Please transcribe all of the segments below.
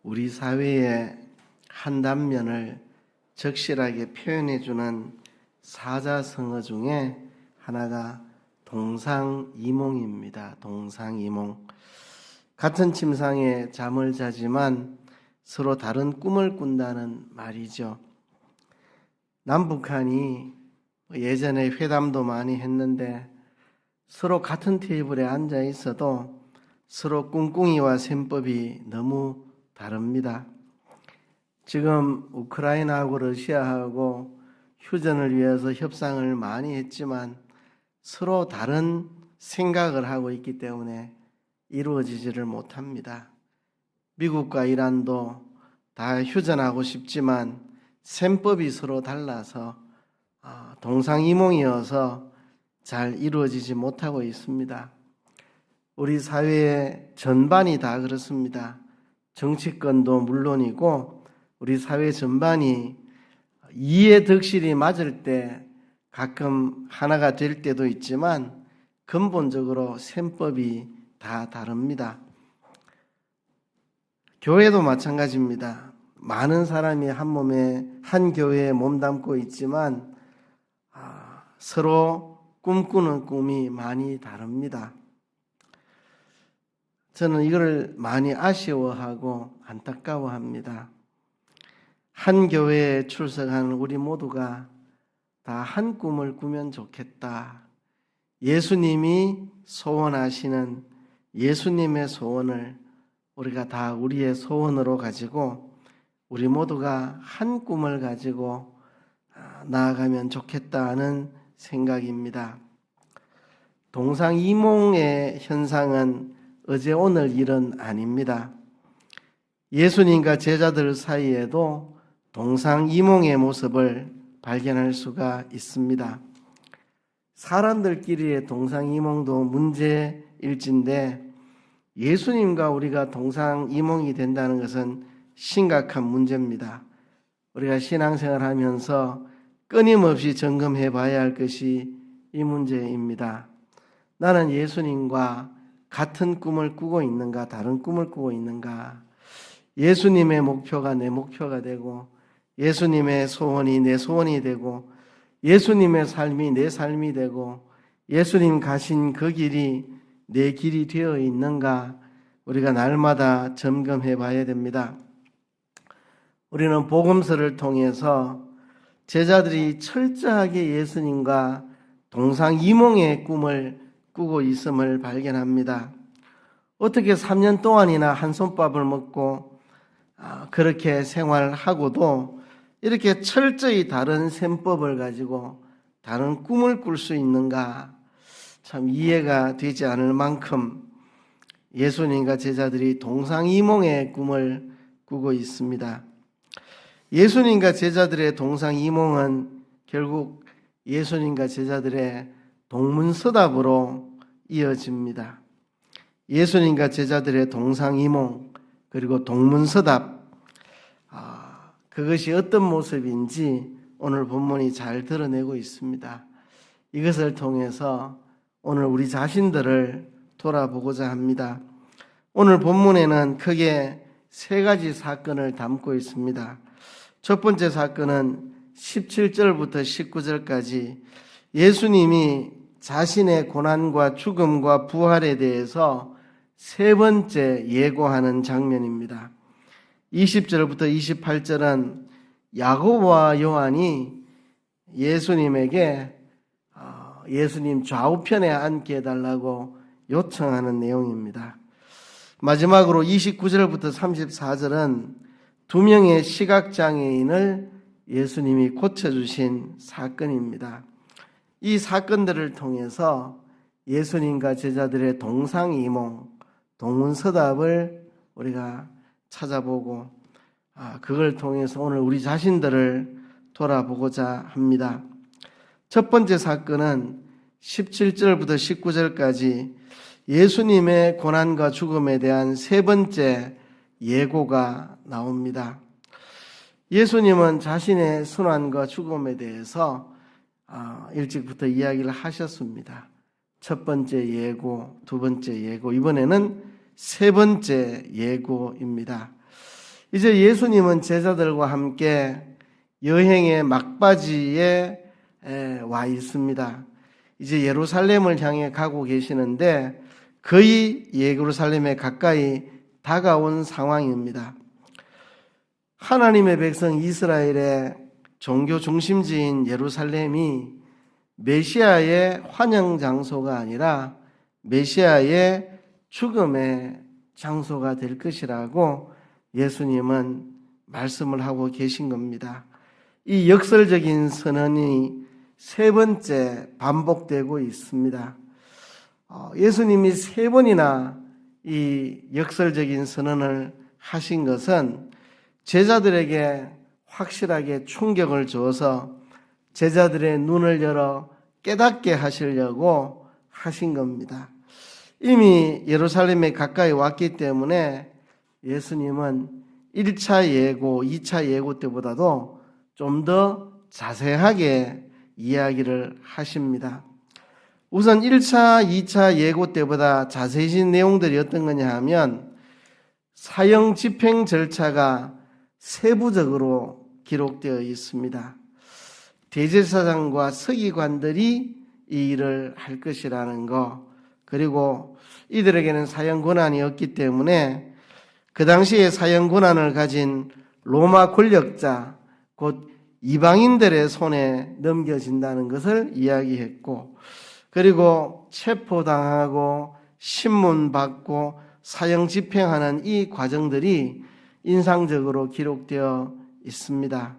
우리 사회의 한 단면을 적실하게 표현해주는 사자성어 중에 하나가 동상이몽입니다. 동상이몽. 같은 침상에 잠을 자지만 서로 다른 꿈을 꾼다는 말이죠. 남북한이 예전에 회담도 많이 했는데 서로 같은 테이블에 앉아 있어도 서로 꿍꿍이와 셈법이 너무 다릅니다. 지금 우크라이나하고 러시아하고 휴전을 위해서 협상을 많이 했지만 서로 다른 생각을 하고 있기 때문에 이루어지지를 못합니다. 미국과 이란도 다 휴전하고 싶지만 셈법이 서로 달라서 동상이몽이어서 잘 이루어지지 못하고 있습니다. 우리 사회의 전반이 다 그렇습니다. 정치권도 물론이고 우리 사회 전반이 이해 덕실이 맞을 때 가끔 하나가 될 때도 있지만 근본적으로 셈법이 다 다릅니다. 교회도 마찬가지입니다. 많은 사람이 한 몸에 한 교회에 몸담고 있지만 서로 꿈꾸는 꿈이 많이 다릅니다. 저는 이걸 많이 아쉬워하고 안타까워합니다. 한 교회에 출석하는 우리 모두가 다 한 꿈을 꾸면 좋겠다. 예수님이 소원하시는 예수님의 소원을 우리가 다 우리의 소원으로 가지고 우리 모두가 한 꿈을 가지고 나아가면 좋겠다는 생각입니다. 동상이몽의 현상은 어제 오늘 일은 아닙니다. 예수님과 제자들 사이에도 동상이몽의 모습을 발견할 수가 있습니다. 사람들끼리의 동상이몽도 문제일진데 예수님과 우리가 동상이몽이 된다는 것은 심각한 문제입니다. 우리가 신앙생활 하면서 끊임없이 점검해 봐야 할 것이 이 문제입니다. 나는 예수님과 같은 꿈을 꾸고 있는가, 다른 꿈을 꾸고 있는가? 예수님의 목표가 내 목표가 되고 예수님의 소원이 내 소원이 되고 예수님의 삶이 내 삶이 되고 예수님 가신 그 길이 내 길이 되어 있는가? 우리가 날마다 점검해 봐야 됩니다. 우리는 복음서를 통해서 제자들이 철저하게 예수님과 동상이몽의 꿈을 꾸고 있음을 발견합니다. 어떻게 3년 동안이나 한솥밥을 먹고 그렇게 생활하고도 이렇게 철저히 다른 셈법을 가지고 다른 꿈을 꿀 수 있는가? 참 이해가 되지 않을 만큼 예수님과 제자들이 동상이몽의 꿈을 꾸고 있습니다. 예수님과 제자들의 동상이몽은 결국 예수님과 제자들의 동문서답으로 이어집니다. 예수님과 제자들의 동상이몽 그리고 동문서답 그것이 어떤 모습인지 오늘 본문이 잘 드러내고 있습니다. 이것을 통해서 오늘 우리 자신들을 돌아보고자 합니다. 오늘 본문에는 크게 세 가지 사건을 담고 있습니다. 첫 번째 사건은 17절부터 19절까지 예수님이 자신의 고난과 죽음과 부활에 대해서 세 번째 예고하는 장면입니다. 20절부터 28절은 야고보와 요한이 예수님에게 예수님 좌우편에 앉게 해달라고 요청하는 내용입니다. 마지막으로 29절부터 34절은 두 명의 시각장애인을 예수님이 고쳐주신 사건입니다. 이 사건들을 통해서 예수님과 제자들의 동상이몽, 동문서답을 우리가 찾아보고 그걸 통해서 오늘 우리 자신들을 돌아보고자 합니다. 첫 번째 사건은 17절부터 19절까지 예수님의 고난과 죽음에 대한 세 번째 예고가 나옵니다. 예수님은 자신의 순환과 죽음에 대해서 일찍부터 이야기를 하셨습니다. 첫 번째 예고, 두 번째 예고, 이번에는 세 번째 예고입니다. 이제 예수님은 제자들과 함께 여행의 막바지에 와 있습니다. 이제 예루살렘을 향해 가고 계시는데 거의 예루살렘에 가까이 다가온 상황입니다. 하나님의 백성 이스라엘의 종교 중심지인 예루살렘이 메시아의 환영 장소가 아니라 메시아의 죽음의 장소가 될 것이라고 예수님은 말씀을 하고 계신 겁니다. 이 역설적인 선언이 세 번째 반복되고 있습니다. 예수님이 세 번이나 이 역설적인 선언을 하신 것은 제자들에게 확실하게 충격을 주어서 제자들의 눈을 열어 깨닫게 하시려고 하신 겁니다. 이미 예루살렘에 가까이 왔기 때문에 예수님은 1차 예고, 2차 예고 때보다도 좀 더 자세하게 이야기를 하십니다. 우선 1차, 2차 예고 때보다 자세해진 내용들이 어떤 거냐 하면 사형 집행 절차가 세부적으로 기록되어 있습니다. 대제사장과 서기관들이 이 일을 할 것이라는 거, 그리고 이들에게는 사형 권한이 없기 때문에 그 당시에 사형 권한을 가진 로마 권력자, 곧 이방인들의 손에 넘겨진다는 것을 이야기했고, 그리고 체포당하고 신문받고 사형 집행하는 이 과정들이 인상적으로 기록되어 있습니다.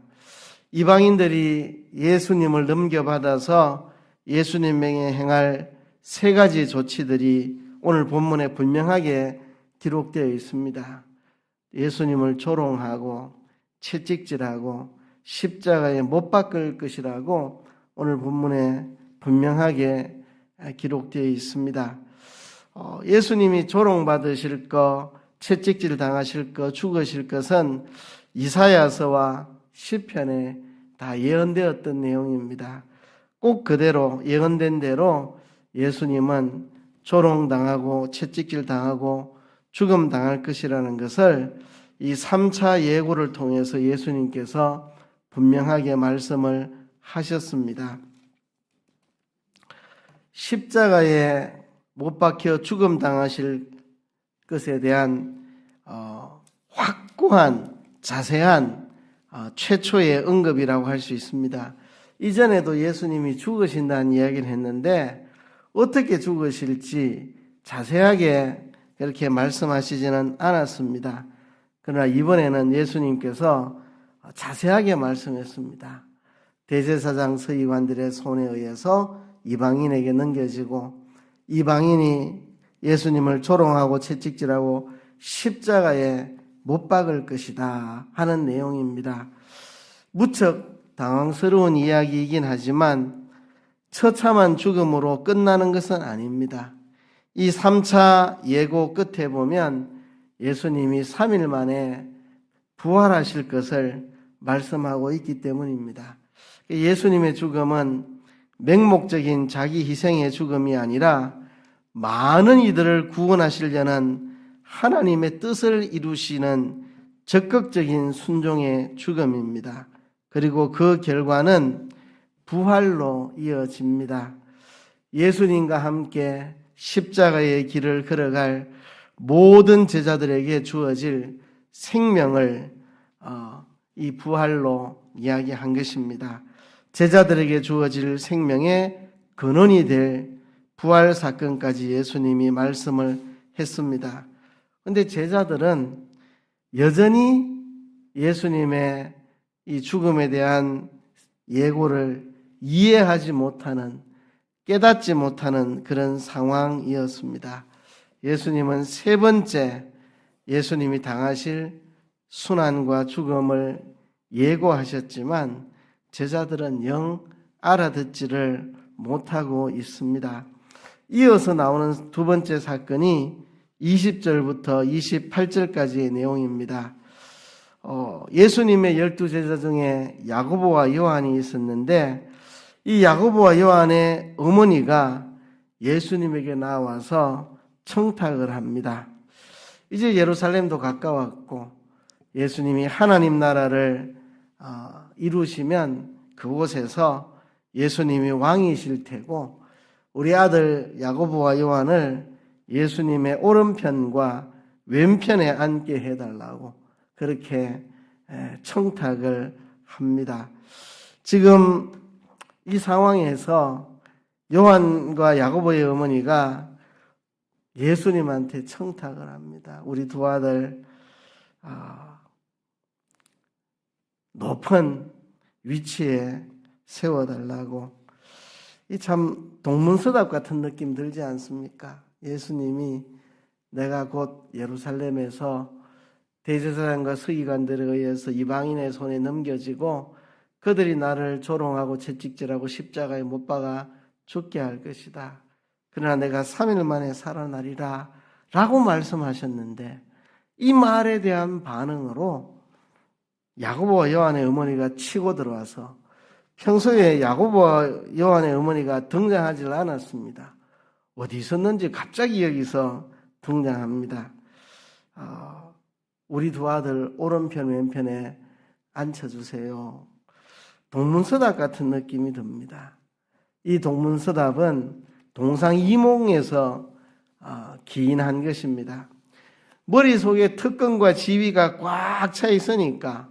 이방인들이 예수님을 넘겨받아서 예수님에게 행할 세 가지 조치들이 오늘 본문에 분명하게 기록되어 있습니다. 예수님을 조롱하고 채찍질하고 십자가에 못 박을 것이라고 오늘 본문에 분명하게 기록되어 있습니다. 예수님이 조롱받으실 것, 채찍질 당하실 것, 죽으실 것은 이사야서와 시편에 다 예언되었던 내용입니다. 꼭 그대로 예언된 대로 예수님은 조롱당하고 채찍질 당하고 죽음 당할 것이라는 것을 이 3차 예고를 통해서 예수님께서 분명하게 말씀을 하셨습니다. 십자가에 못 박혀 죽음 당하실 것에 대한 확고한 자세한 최초의 언급이라고 할 수 있습니다. 이전에도 예수님이 죽으신다는 이야기를 했는데 어떻게 죽으실지 자세하게 그렇게 말씀하시지는 않았습니다. 그러나 이번에는 예수님께서 자세하게 말씀했습니다. 대제사장 서기관들의 손에 의해서 이방인에게 넘겨지고 이방인이 예수님을 조롱하고 채찍질하고 십자가에 못 박을 것이다 하는 내용입니다. 무척 당황스러운 이야기이긴 하지만 처참한 죽음으로 끝나는 것은 아닙니다. 이 3차 예고 끝에 보면 예수님이 3일 만에 부활하실 것을 말씀하고 있기 때문입니다. 예수님의 죽음은 맹목적인 자기 희생의 죽음이 아니라 많은 이들을 구원하시려는 하나님의 뜻을 이루시는 적극적인 순종의 죽음입니다. 그리고 그 결과는 부활로 이어집니다. 예수님과 함께 십자가의 길을 걸어갈 모든 제자들에게 주어질 생명을 이 부활로 이야기한 것입니다. 제자들에게 주어질 생명의 근원이 될 부활 사건까지 예수님이 말씀을 했습니다. 그런데 제자들은 여전히 예수님의 이 죽음에 대한 예고를 이해하지 못하는, 깨닫지 못하는 그런 상황이었습니다. 예수님은 세 번째 예수님이 당하실 순환과 죽음을 예고하셨지만 제자들은 영 알아듣지를 못하고 있습니다. 이어서 나오는 두 번째 사건이 20절부터 28절까지의 내용입니다. 예수님의 12제자 중에 야고보와 요한이 있었는데 이 야고보와 요한의 어머니가 예수님에게 나와서 청탁을 합니다. 이제 예루살렘도 가까웠고 예수님이 하나님 나라를 이루시면 그곳에서 예수님이 왕이실 테고 우리 아들 야고보와 요한을 예수님의 오른편과 왼편에 앉게 해달라고 그렇게 청탁을 합니다. 지금 이 상황에서 요한과 야고보의 어머니가 예수님한테 청탁을 합니다. 우리 두 아들 높은 위치에 세워달라고. 이 참 동문서답 같은 느낌 들지 않습니까? 예수님이 내가 곧 예루살렘에서 대제사장과 서기관들에 의해서 이방인의 손에 넘겨지고 그들이 나를 조롱하고 채찍질하고 십자가에 못 박아 죽게 할 것이다. 그러나 내가 3일 만에 살아나리라 라고 말씀하셨는데 이 말에 대한 반응으로 야고보와 요한의 어머니가 치고 들어와서 평소에 야고보와 요한의 어머니가 등장하지 않았습니다. 어디 있었는지 갑자기 여기서 등장합니다. 우리 두 아들 오른편 왼편에 앉혀주세요. 동문서답 같은 느낌이 듭니다. 이 동문서답은 동상이몽에서 기인한 것입니다. 머릿속에 특권과 지위가 꽉 차 있으니까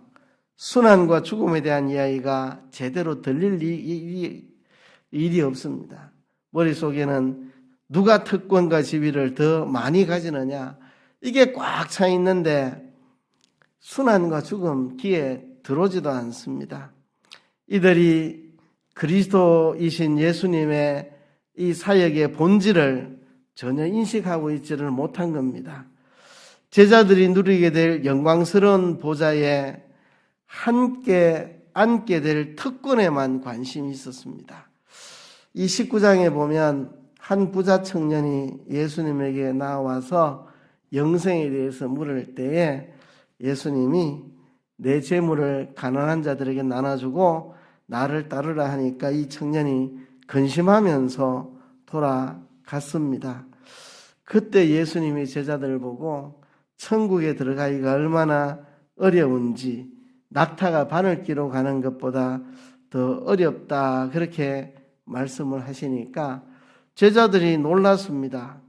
순환과 죽음에 대한 이야기가 제대로 들릴 일이 없습니다. 머릿속에는 누가 특권과 지위를 더 많이 가지느냐 이게 꽉 차 있는데 순환과 죽음 귀에 들어오지도 않습니다. 이들이 그리스도이신 예수님의 이 사역의 본질을 전혀 인식하고 있지를 못한 겁니다. 제자들이 누리게 될 영광스러운 보좌에 함께 앉게 될 특권에만 관심이 있었습니다. 이 19장에 보면 한 부자 청년이 예수님에게 나와서 영생에 대해서 물을 때에 예수님이 내 재물을 가난한 자들에게 나눠주고 나를 따르라 하니까 이 청년이 근심하면서 돌아갔습니다. 그때 예수님이 제자들을 보고 천국에 들어가기가 얼마나 어려운지 낙타가 바늘기로 가는 것보다 더 어렵다 그렇게 말씀을 하시니까 제자들이 놀랐습니다.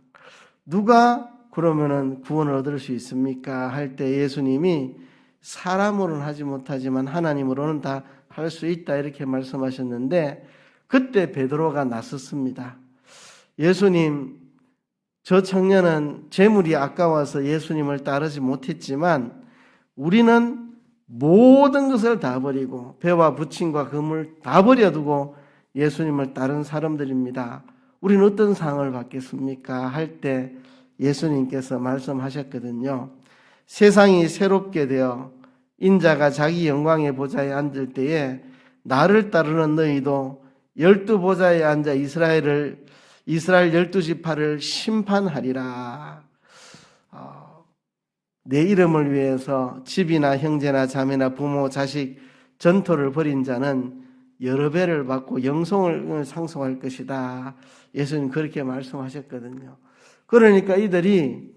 누가 그러면은 구원을 얻을 수 있습니까? 할 때 예수님이 사람으로는 하지 못하지만 하나님으로는 다 할 수 있다 이렇게 말씀하셨는데 그때 베드로가 나섰습니다. 예수님, 저 청년은 재물이 아까워서 예수님을 따르지 못했지만 우리는 모든 것을 다 버리고 배와 부친과 금을 다 버려두고 예수님을 따른 사람들입니다. 우리는 어떤 상을 받겠습니까? 할 때 예수님께서 말씀하셨거든요. 세상이 새롭게 되어 인자가 자기 영광의 보좌에 앉을 때에 나를 따르는 너희도 12보좌에 앉아 이스라엘 12지파를 심판하리라. 내 이름을 위해서 집이나 형제나 자매나 부모, 자식, 전토를 벌인 자는 여러 배를 받고 영생을 상속할 것이다. 예수님 그렇게 말씀하셨거든요. 그러니까 이들이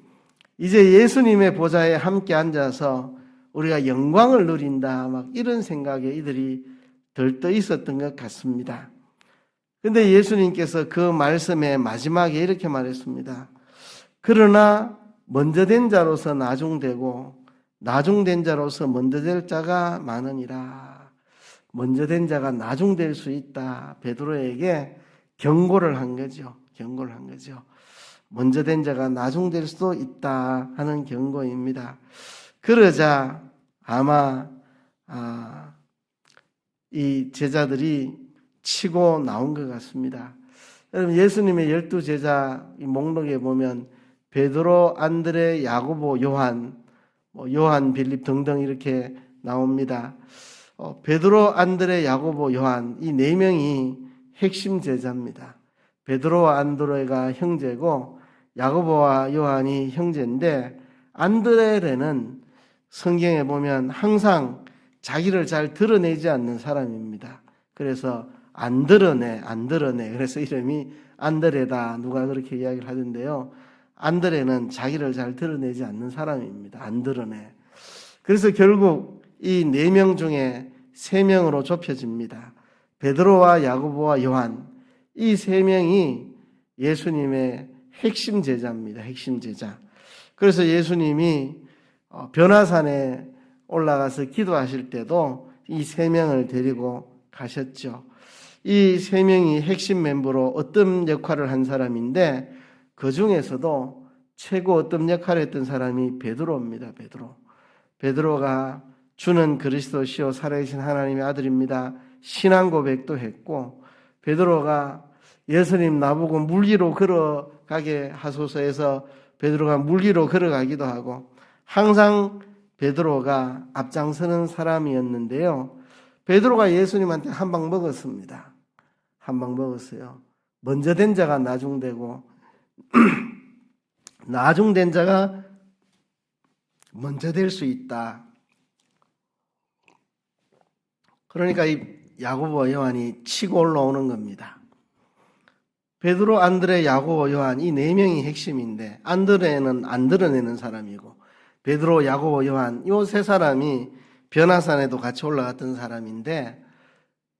이제 예수님의 보좌에 함께 앉아서 우리가 영광을 누린다 막 이런 생각에 이들이 들떠 있었던 것 같습니다. 근데 예수님께서 그 말씀의 마지막에 이렇게 말했습니다. 그러나 먼저 된 자로서 나중되고 나중된 자로서 먼저 될 자가 많으니라. 먼저 된 자가 나중될 수 있다. 베드로에게 경고를 한 거죠. 경고를 한 거죠. 먼저 된 자가 나중될 수도 있다 하는 경고입니다. 그러자 아마 이 제자들이 치고 나온 것 같습니다. 여러분 예수님의 12제자 목록에 보면 베드로, 안드레, 야고보, 요한, 요한, 빌립 등등 이렇게 나옵니다. 베드로, 안드레, 야고보, 요한 이 네 명이 핵심 제자입니다. 베드로와 안드레가 형제고 야고보와 요한이 형제인데 안드레는 성경에 보면 항상 자기를 잘 드러내지 않는 사람입니다. 그래서 안 드러내. 그래서 이름이 안드레다. 누가 그렇게 이야기를 하던데요. 안드레는 자기를 잘 드러내지 않는 사람입니다. 안 드러내. 그래서 결국 이 4명 중에 3명으로 좁혀집니다. 베드로와 야고보와 요한, 이 3명이 예수님의 핵심 제자입니다. 핵심 제자. 그래서 예수님이 변화산에 올라가서 기도하실 때도 이 3명을 데리고 가셨죠. 이 3명이 핵심 멤버로 어떤 역할을 한 사람인데, 그 중에서도 최고 어떤 역할을 했던 사람이 베드로입니다. 베드로가 주는 그리스도시요 살아계신 하나님의 아들입니다. 신앙 고백도 했고, 베드로가 예수님 나보고 물 위로 걸어가게 하소서 해서 베드로가 물 위로 걸어가기도 하고, 항상 베드로가 앞장서는 사람이었는데요. 베드로가 예수님한테 한 방 먹었습니다. 한 방 먹었어요. 먼저 된 자가 나중되고 나중된 자가 먼저 될 수 있다. 그러니까 이 야고보 요한이 치고 올라오는 겁니다. 베드로, 안드레, 야고보, 요한 이 4명이 핵심인데, 안드레는 안 드러내는 사람이고, 베드로, 야고보, 요한 이 3사람이 변화산에도 같이 올라갔던 사람인데,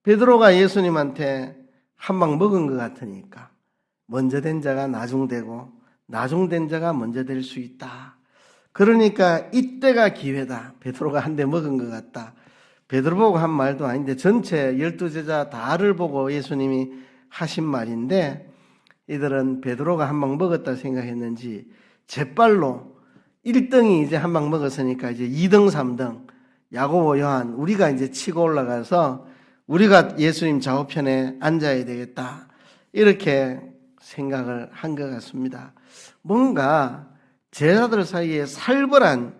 베드로가 예수님한테 한 방 먹은 것 같으니까 먼저 된 자가 나중되고 나중된 자가 먼저 될 수 있다. 그러니까 이때가 기회다. 베드로가 한 대 먹은 것 같다. 베드로 보고 한 말도 아닌데 전체 12제자 다를 보고 예수님이 하신 말인데, 이들은 베드로가 한 방 먹었다 생각했는지 재빨로 1등이 이제 한 방 먹었으니까 이제 2등, 3등 야고보, 요한 우리가 이제 치고 올라가서 우리가 예수님 좌우편에 앉아야 되겠다, 이렇게 생각을 한 것 같습니다. 뭔가 제자들 사이에 살벌한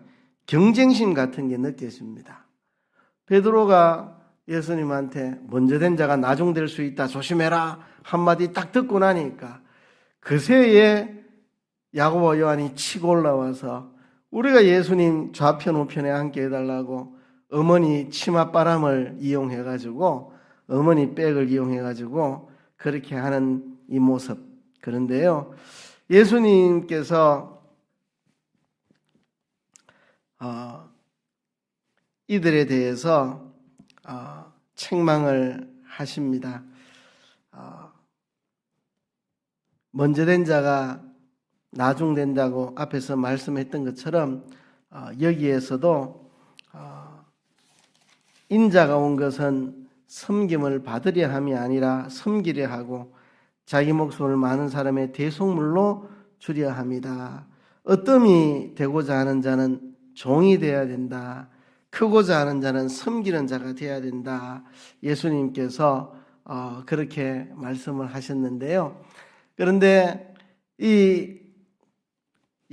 경쟁심 같은 게 느껴집니다. 베드로가 예수님한테 먼저 된 자가 나중될 수 있다, 조심해라 한마디 딱 듣고 나니까 그새에 야고보, 요한이 치고 올라와서 우리가 예수님 좌편 우편에 앉게 해달라고 어머니 치맛바람을 이용해가지고, 어머니 백을 이용해가지고 그렇게 하는 이 모습. 그런데요, 예수님께서 이들에 대해서 책망을 하십니다. 먼저 된 자가 나중 된다고 앞에서 말씀했던 것처럼 여기에서도 인자가 온 것은 섬김을 받으려 함이 아니라 섬기려 하고 자기 목숨을 많은 사람의 대속물로 주려 함이다. 어뜸이 되고자 하는 자는 종이 되어야 된다. 크고자 하는 자는 섬기는 자가 되어야 된다. 예수님께서 그렇게 말씀을 하셨는데요. 그런데 이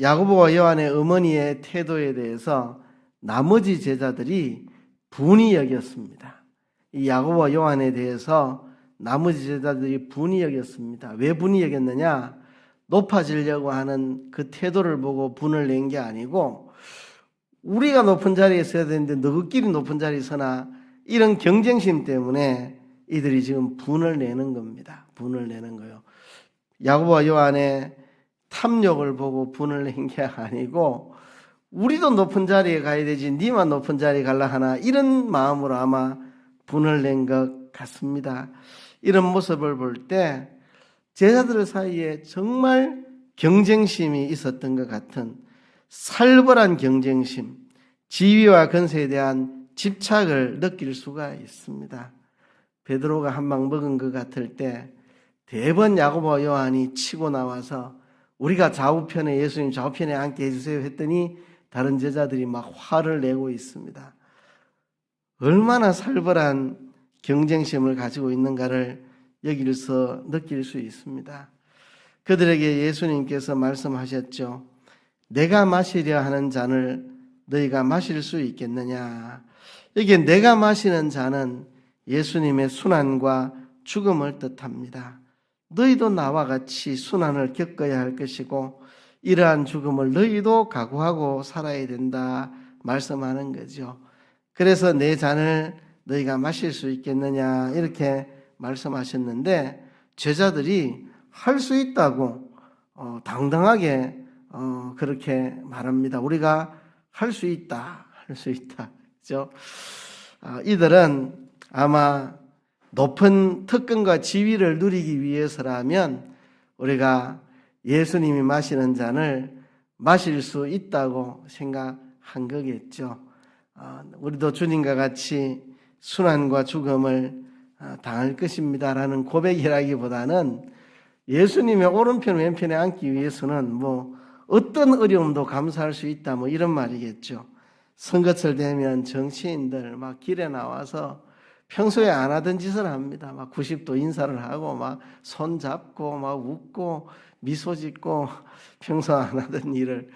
야고보와 요한의 어머니의 태도에 대해서 나머지 제자들이 분이 여겼습니다. 이 야고보와 요한에 대해서 나머지 제자들이 분이 여겼습니다. 왜 분이 여겼느냐? 높아지려고 하는 그 태도를 보고 분을 낸 게 아니고, 우리가 높은 자리에 서야 되는데 너희끼리 높은 자리에 서나, 이런 경쟁심 때문에 이들이 지금 분을 내는 겁니다. 분을 내는 거예요. 야고보와 요한의 탐욕을 보고 분을 낸 게 아니고, 우리도 높은 자리에 가야 되지 니만 높은 자리에 갈라 하나, 이런 마음으로 아마 분을 낸 것 같습니다. 이런 모습을 볼 때 제자들 사이에 정말 경쟁심이 있었던 것 같은 살벌한 경쟁심, 지위와 권세에 대한 집착을 느낄 수가 있습니다. 베드로가 한 방 먹은 것 같을 때 대번 야고보와 요한이 치고 나와서 우리가 좌우편에, 예수님 좌우편에 앉게 해주세요 했더니 다른 제자들이 막 화를 내고 있습니다. 얼마나 살벌한 경쟁심을 가지고 있는가를 여기서 느낄 수 있습니다. 그들에게 예수님께서 말씀하셨죠. 내가 마시려 하는 잔을 너희가 마실 수 있겠느냐. 여기에 내가 마시는 잔은 예수님의 순환과 죽음을 뜻합니다. 너희도 나와 같이 순환을 겪어야 할 것이고 이러한 죽음을 너희도 각오하고 살아야 된다 말씀하는 거죠. 그래서 내 잔을 너희가 마실 수 있겠느냐 이렇게 말씀하셨는데, 제자들이 할 수 있다고 당당하게 그렇게 말합니다. 우리가 할 수 있다. 할 수 있다. 그죠? 이들은 아마 높은 특권과 지위를 누리기 위해서라면 우리가 예수님이 마시는 잔을 마실 수 있다고 생각한 거겠죠. 우리도 주님과 같이 순환과 죽음을 당할 것입니다라는 고백이라기보다는 예수님의 오른편 왼편에 앉기 위해서는 뭐 어떤 어려움도 감수할 수 있다 뭐 이런 말이겠죠. 선거철 되면 정치인들 막 길에 나와서 평소에 안 하던 짓을 합니다. 막 90도 인사를 하고 막 손 잡고 막 웃고 미소 짓고 평소 안 하던 일을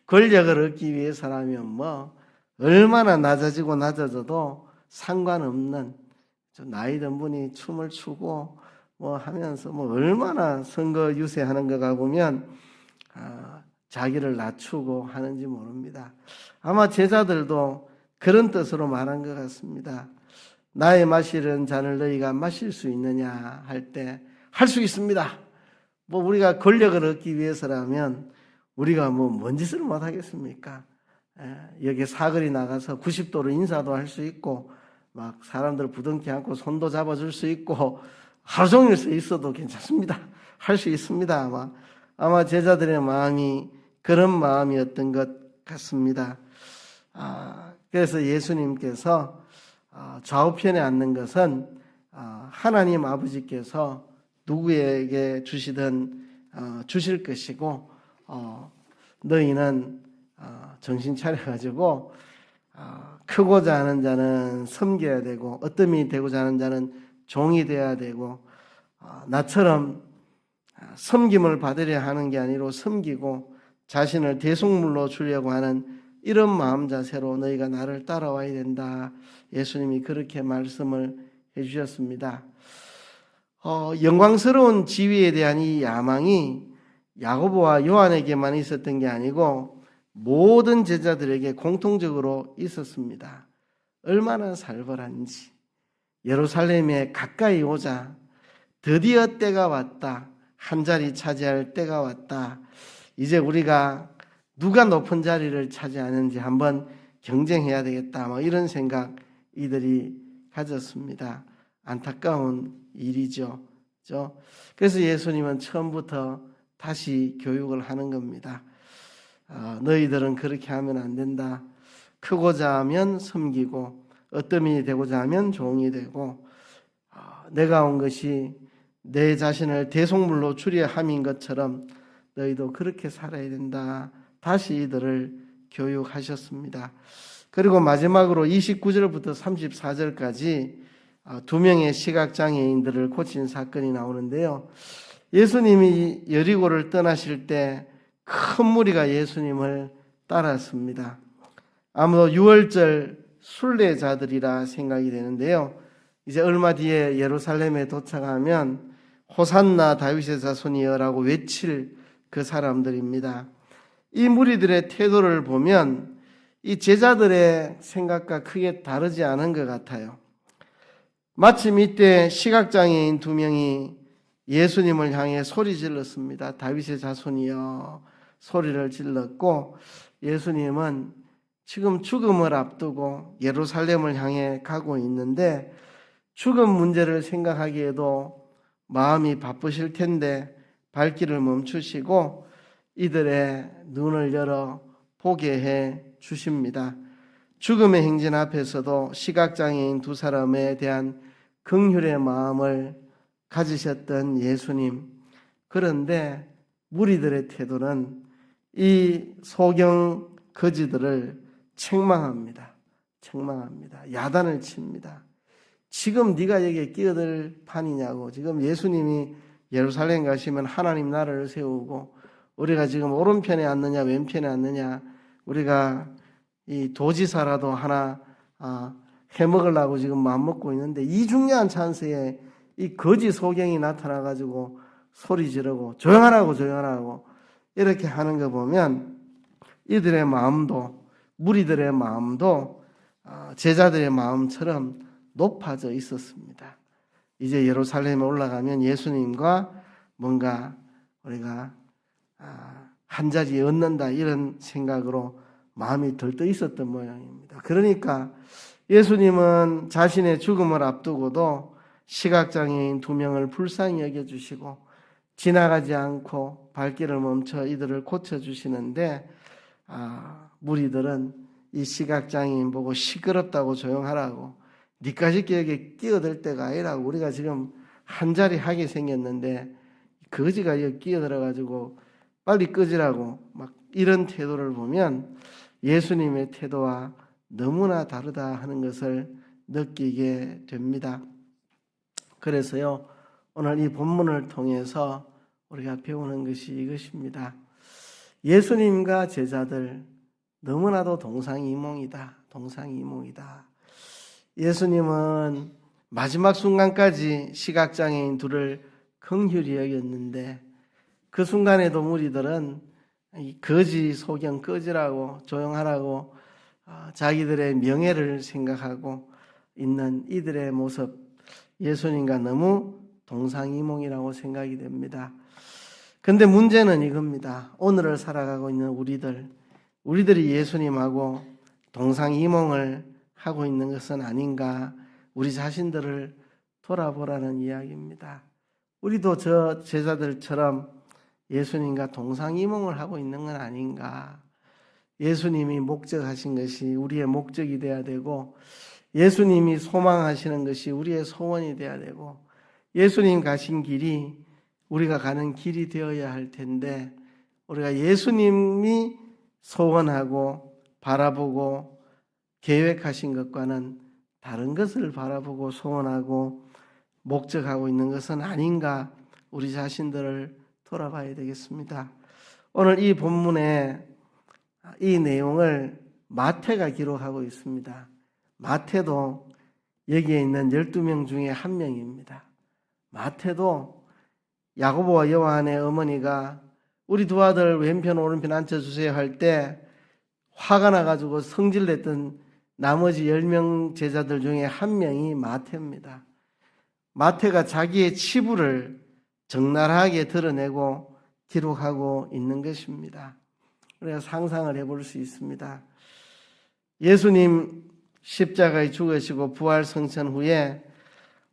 권력을 얻기 위해서라면 뭐 얼마나 낮아지고 낮아져도 상관없는 나이 든 분이 춤을 추고 뭐 하면서 뭐 얼마나 선거 유세하는 거가 보면 자기를 낮추고 하는지 모릅니다. 아마 제자들도 그런 뜻으로 말한 것 같습니다. 나의 마시는 잔을 너희가 마실 수 있느냐 할 때 할 수 있습니다. 뭐 우리가 권력을 얻기 위해서라면 우리가 뭐 뭔 짓을 못 하겠습니까? 여기 사거리 나가서 90도로 인사도 할 수 있고 막 사람들 부둥켜 안고 손도 잡아줄 수 있고 하루 종일 서 있어도 괜찮습니다. 할 수 있습니다. 아마 제자들의 마음이 그런 마음이었던 것 같습니다. 그래서 예수님께서 좌우편에 앉는 것은 하나님 아버지께서 누구에게 주시든 주실 것이고 너희는 정신 차려가지고 크고자 하는 자는 섬겨야 되고 어뜸이 되고자 하는 자는 종이 되어야 되고 나처럼 섬김을 받으려 하는 게 아니라 섬기고 자신을 대속물로 주려고 하는 이런 마음 자세로 너희가 나를 따라와야 된다. 예수님이 그렇게 말씀을 해주셨습니다. 영광스러운 지위에 대한 이 야망이 야고보와 요한에게만 있었던 게 아니고 모든 제자들에게 공통적으로 있었습니다. 얼마나 살벌한지. 예루살렘에 가까이 오자 드디어 때가 왔다. 한 자리 차지할 때가 왔다. 이제 우리가 누가 높은 자리를 차지하는지 한번 경쟁해야 되겠다. 뭐 이런 생각 이들이 가졌습니다. 안타까운 일이죠. 그래서 예수님은 처음부터 다시 교육을 하는 겁니다. 너희들은 그렇게 하면 안 된다. 크고자 하면 섬기고 어뜸이 되고자 하면 종이 되고 내가 온 것이 내 자신을 대속물로 주려 함인 것처럼 너희도 그렇게 살아야 된다. 다시 이들을 교육하셨습니다. 그리고 마지막으로 29절부터 34절까지 두 명의 시각장애인들을 고친 사건이 나오는데요. 예수님이 여리고를 떠나실 때 큰 무리가 예수님을 따랐습니다. 아무도 유월절 순례자들이라 생각이 되는데요. 이제 얼마 뒤에 예루살렘에 도착하면 호산나 다윗의 자손이여라고 외칠 그 사람들입니다. 이 무리들의 태도를 보면 이 제자들의 생각과 크게 다르지 않은 것 같아요. 마침 이때 시각장애인 두 명이 예수님을 향해 소리 질렀습니다. 다윗의 자손이여 소리를 질렀고 예수님은 지금 죽음을 앞두고 예루살렘을 향해 가고 있는데 죽음 문제를 생각하기에도 마음이 바쁘실 텐데 발길을 멈추시고 이들의 눈을 열어 보게 해 주십니다. 죽음의 행진 앞에서도 시각장애인 두 사람에 대한 긍휼의 마음을 가지셨던 예수님. 그런데 무리들의 태도는 이 소경 거지들을 책망합니다. 야단을 칩니다. 지금 네가 여기에 끼어들 판이냐고. 지금 예수님이 예루살렘 가시면 하나님 나라를 세우고 우리가 지금 오른편에 앉느냐 왼편에 앉느냐 우리가 이 도지사라도 하나 해먹으려고 지금 마음먹고 있는데 이 중요한 찬스에 이 거지 소경이 나타나가지고 소리 지르고 조용하라고 이렇게 하는 거 보면 이들의 마음도 무리들의 마음도 제자들의 마음처럼 높아져 있었습니다. 이제 예루살렘에 올라가면 예수님과 뭔가 우리가 한 자리에 얻는다 이런 생각으로 마음이 들떠 있었던 모양입니다. 그러니까 예수님은 자신의 죽음을 앞두고도 시각장애인 2명을 불쌍히 여겨주시고 지나가지 않고 발길을 멈춰 이들을 고쳐주시는데 무리들은 이 시각장애인 보고 시끄럽다고 조용하라고, 니까지 여기 끼어들 때가 아니라고, 우리가 지금 한자리 하게 생겼는데 거지가 여기 끼어들어가지고 빨리 끄지라고 막 이런 태도를 보면 예수님의 태도와 너무나 다르다 하는 것을 느끼게 됩니다. 그래서요, 오늘 이 본문을 통해서 우리가 배우는 것이 이것입니다. 예수님과 제자들 너무나도 동상이몽이다. 동상이몽이다. 예수님은 마지막 순간까지 시각장애인 둘을 긍휼히 여겼는데 그 순간에도 무리들은 거지 소경 꺼지라고 조용하라고 자기들의 명예를 생각하고 있는 이들의 모습, 예수님과 너무 동상이몽이라고 생각이 됩니다. 근데 문제는 이겁니다. 오늘을 살아가고 있는 우리들이 예수님하고 동상이몽을 하고 있는 것은 아닌가, 우리 자신들을 돌아보라는 이야기입니다. 우리도 저 제자들처럼 예수님과 동상이몽을 하고 있는 건 아닌가. 예수님이 목적하신 것이 우리의 목적이 돼야 되고, 예수님이 소망하시는 것이 우리의 소원이 돼야 되고, 예수님 가신 길이 우리가 가는 길이 되어야 할 텐데, 우리가 예수님이 소원하고 바라보고 계획하신 것과는 다른 것을 바라보고 소원하고 목적하고 있는 것은 아닌가, 우리 자신들을 돌아봐야 되겠습니다. 오늘 이 본문에 이 내용을 마태가 기록하고 있습니다. 마태도 여기에 있는 12명 중에 한 명입니다. 마태도 야고보와 요한의 어머니가 우리 두 아들 왼편 오른편 앉혀주세요 할 때 화가 나가지고 성질냈던 나머지 10명 제자들 중에 한 명이 마태입니다. 마태가 자기의 치부를 적나라하게 드러내고 기록하고 있는 것입니다. 우리가 상상을 해볼 수 있습니다. 예수님 십자가에 죽으시고 부활 성천 후에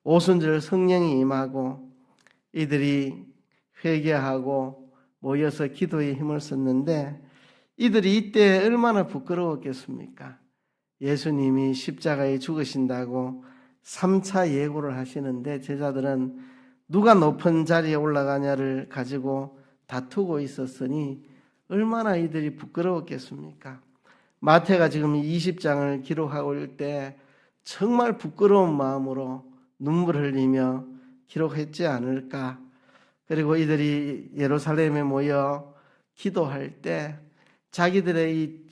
오순절 성령이 임하고 이들이 회개하고 모여서 기도에 힘을 썼는데 이들이 이때 얼마나 부끄러웠겠습니까? 예수님이 십자가에 죽으신다고 3차 예고를 하시는데 제자들은 누가 높은 자리에 올라가냐를 가지고 다투고 있었으니 얼마나 이들이 부끄러웠겠습니까? 마태가 지금 20장을 기록하고 있을 때 정말 부끄러운 마음으로 눈물 흘리며 기록했지 않을까? 그리고 이들이 예루살렘에 모여 기도할 때 자기들의 이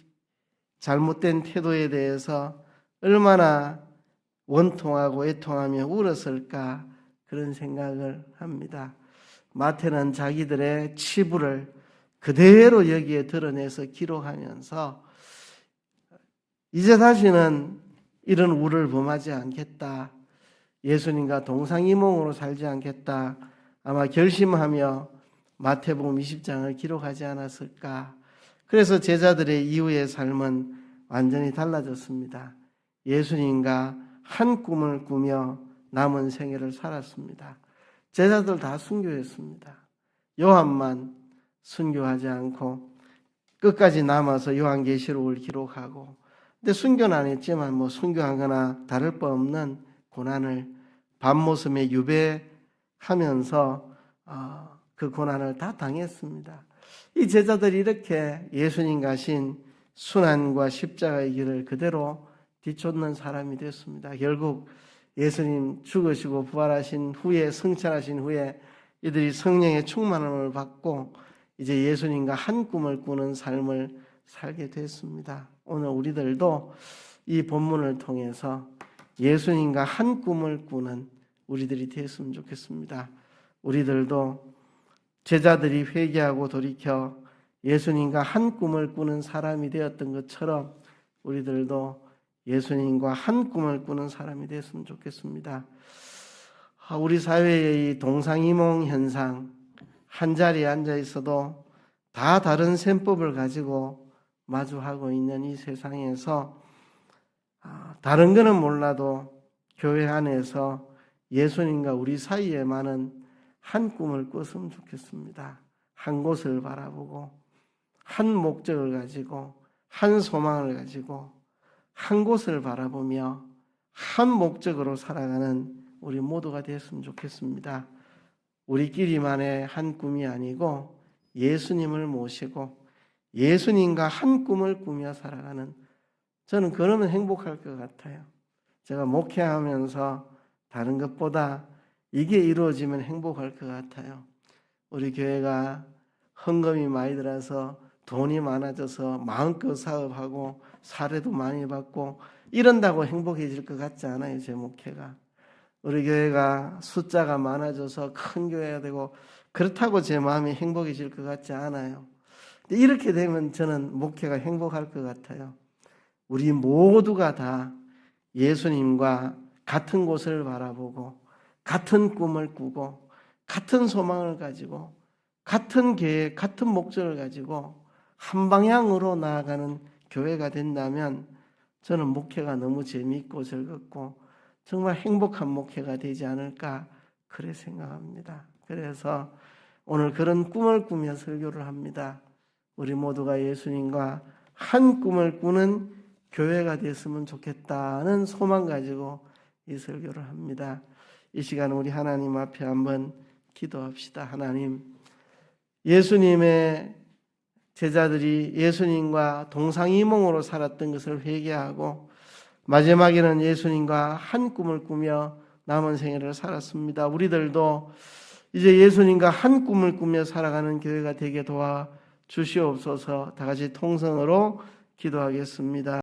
잘못된 태도에 대해서 얼마나 원통하고 애통하며 울었을까, 그런 생각을 합니다. 마태는 자기들의 치부를 그대로 여기에 드러내서 기록하면서 이제 다시는 이런 우를 범하지 않겠다, 예수님과 동상이몽으로 살지 않겠다, 아마 결심하며 마태복음 20장을 기록하지 않았을까. 그래서 제자들의 이후의 삶은 완전히 달라졌습니다. 예수님과 한 꿈을 꾸며 남은 생애를 살았습니다. 제자들 다 순교했습니다. 요한만 순교하지 않고 끝까지 남아서 요한계시록을 기록하고, 근데 순교는 안 했지만 순교한 거나 다를 바 없는 고난을 밤모섬에 유배하면서 그 고난을 다 당했습니다. 이 제자들이 이렇게 예수님 가신 순환과 십자가의 길을 그대로 뒤쫓는 사람이 됐습니다. 결국 예수님 죽으시고 부활하신 후에, 승천하신 후에 이들이 성령의 충만함을 받고 이제 예수님과 한 꿈을 꾸는 삶을 살게 됐습니다. 오늘 우리들도 이 본문을 통해서 예수님과 한 꿈을 꾸는 우리들이 되었으면 좋겠습니다. 우리들도 제자들이 회개하고 돌이켜 예수님과 한 꿈을 꾸는 사람이 되었던 것처럼 우리들도 예수님과 한 꿈을 꾸는 사람이 되었으면 좋겠습니다. 우리 사회의 이 동상이몽 현상, 한 자리에 앉아 있어도 다 다른 셈법을 가지고 마주하고 있는 이 세상에서 다른 거는 몰라도 교회 안에서 예수님과 우리 사이에만은 한 꿈을 꿨으면 좋겠습니다. 한 곳을 바라보고 한 목적을 가지고 한 소망을 가지고 한 곳을 바라보며 한 목적으로 살아가는 우리 모두가 됐으면 좋겠습니다. 우리끼리만의 한 꿈이 아니고 예수님을 모시고 예수님과 한 꿈을 꾸며 살아가는, 저는 그러면 행복할 것 같아요. 제가 목회하면서 다른 것보다 이게 이루어지면 행복할 것 같아요. 우리 교회가 헌금이 많이 들어서 돈이 많아져서 마음껏 사업하고 사례도 많이 받고 이런다고 행복해질 것 같지 않아요, 제 목회가. 우리 교회가 숫자가 많아져서 큰 교회가 되고 그렇다고 제 마음이 행복해질 것 같지 않아요. 근데 이렇게 되면 저는 목회가 행복할 것 같아요. 우리 모두가 다 예수님과 같은 곳을 바라보고 같은 꿈을 꾸고 같은 소망을 가지고 같은 계획, 같은 목적을 가지고 한 방향으로 나아가는 교회가 된다면 저는 목회가 너무 재미있고 즐겁고 정말 행복한 목회가 되지 않을까 그래 생각합니다. 그래서 오늘 그런 꿈을 꾸며 설교를 합니다. 우리 모두가 예수님과 한 꿈을 꾸는 교회가 됐으면 좋겠다는 소망 가지고 이 설교를 합니다. 이 시간 우리 하나님 앞에 한번 기도합시다. 하나님, 예수님의 제자들이 예수님과 동상이몽으로 살았던 것을 회개하고 마지막에는 예수님과 한 꿈을 꾸며 남은 생애를 살았습니다. 우리들도 이제 예수님과 한 꿈을 꾸며 살아가는 교회가 되게 도와 주시옵소서. 다 같이 통성으로 기도하겠습니다.